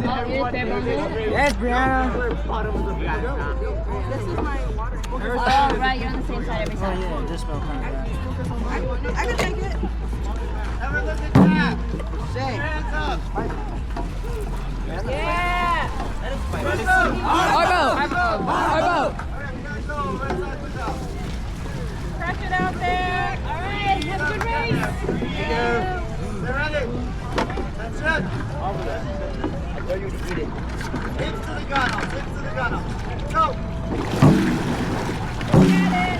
Yes, Brianna. Oh, right, you're on the same side every time. Oh, yeah, this will come back. I can take it. Never look at that. Say. Hands up. Yeah! Our boat! Our boat! Crush it out there! Alright, have a good race! They're ready. That's it. I dare you to eat it. Hips to the gun. Hips to the gun. Go. Get it!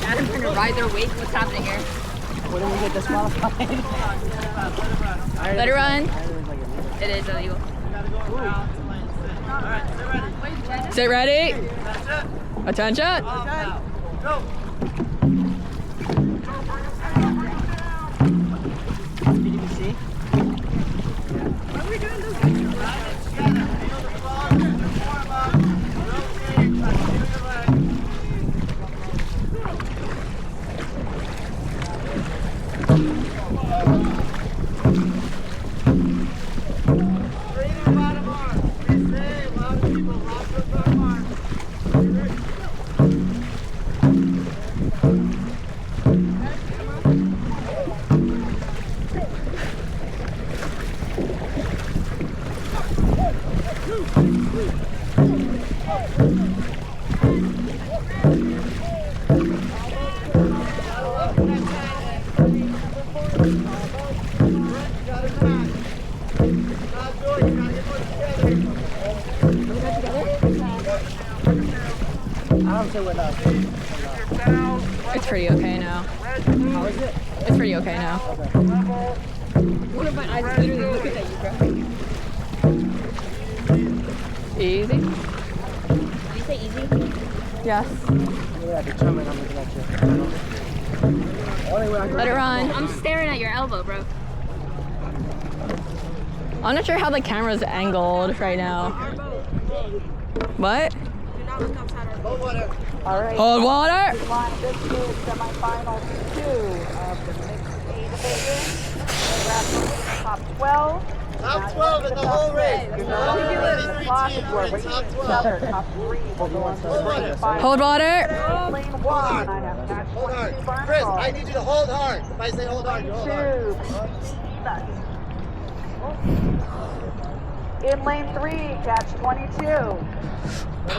Adam's gonna ride their wake. What's happening here? What did we get disqualified? Let it run. It is illegal. Sit ready. That's it. Attention. Go. DDBC? What are we doing this? It's pretty okay now. How is it? It's pretty okay now. One of my eyes literally looking at you, bro. Easy. Did you say easy? Yes. Yeah, determined I'm looking at you. Let it run. I'm staring at your elbow, bro. I'm not sure how the camera's angled right now. What? Do not look outside our boat. Water. All right. Hold water. This is semifinal 2 of the mixed A division. Top 12. Top 12 in the whole race. You're Top not only in the 33 clock, teams you are are in waiting top for each 12. other. Top 3 will go on to the final. Hold water. Lane 1. Hold I have catch Hold 22 hard. Barnacle. Chris, I need you to hold hard. If I say hold hard, you hold hard. 2. In lane 3, catch 22. In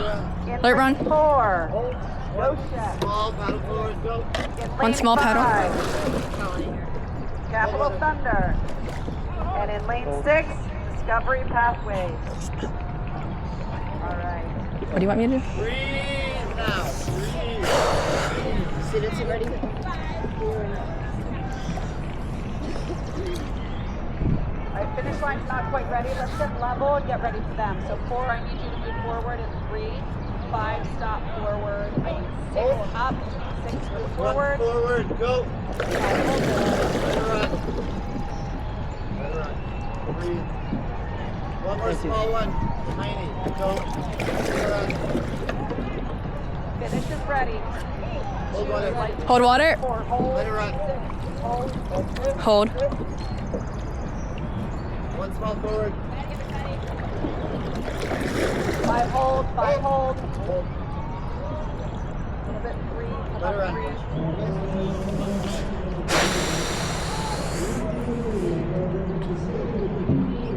Let it run. lane 4, Hold. go check. Small paddle forward, go. In One lane small paddle. 5, Capital Thunder. And in lane 6, Discovery Pathways. All right. What do you want me to do? Breathe now. Breathe. Sit it ready. All right, finish line's not quite ready. Let's get level and get ready for them. So 4, I need you to move forward, and 3, 5, stop forward. I need 6 up, 6 move forward. Run forward, go. Let it run. Let it run. Breathe. One more small one. Tiny. Go. Let it run. Finish is ready. Hold water. Hold water. 4, hold. Let it run. Hold. One small forward. 5, hold. 5, hold. Hold. A little bit, 3, Let it run. 3.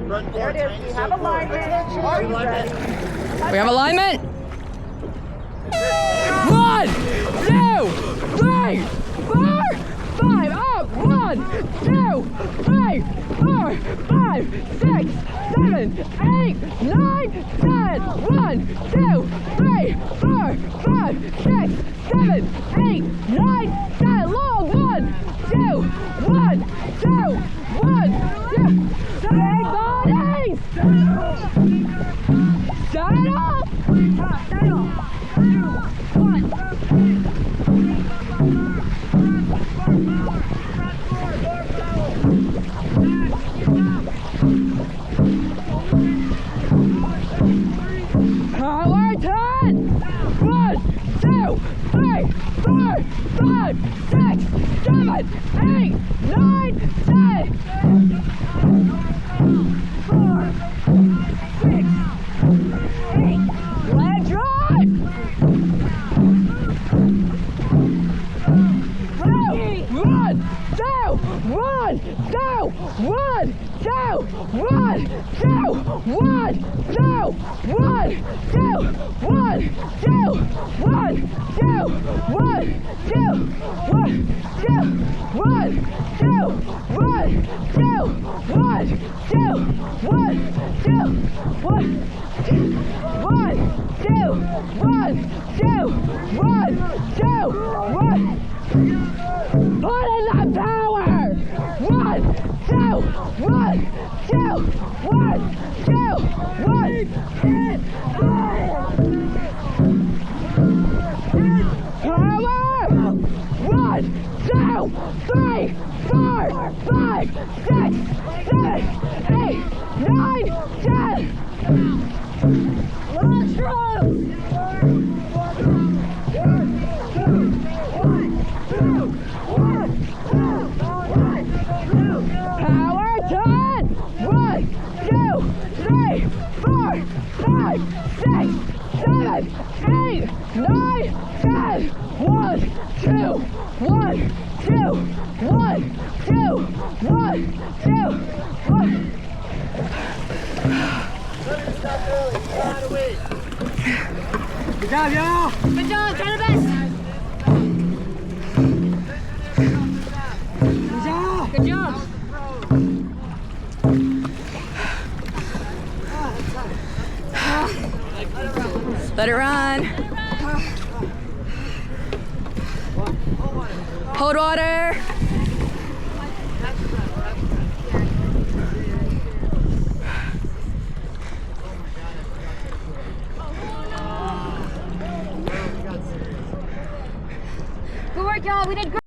Run There forward. it is. Tiny We straight have forward. alignment. Are you alignment? We have alignment. 1, 2, 3, 4, 5. Up. 1, 2, 3, 4, 5, 6, 7, 8, 9, 10. 1, 2, 3, 4, 5, 6, 7, 8, 9, 10. Long. 1, 2, 1, 2, 1, 2. Big bodies. Saddle. 2, 1. 3, 4, 5, 6, 7, 8, 9, 10. 4, 6, 8. Leg drive. 1, 2, 1, 2, 1, 2, 1, 2, 1, 2, 1, 2, 1, 2, 1, 2, 1, 2, 1, 2, 1, 2, 1, 2, 1, 2, 1, 2, 1, 1, 2, 1, 2, 1, 2, 1. Put in the power! 1, 2, 1, 2, 1, 2, 1. Power! 1, 2, 3, 4, 5, 6, 7, 8, 9, 10. Let's go! Power 10! 1, 2, 3, 4, 5, 6, 7, 8, 9, 10. 1, 2, 1, 2, 1, 2, 1, 2, 1. Stop early. Get out of the way. Good job, y'all. Good job, try the best. Good job. Good job. Let it run. Hold water. Good work, y'all. We did great.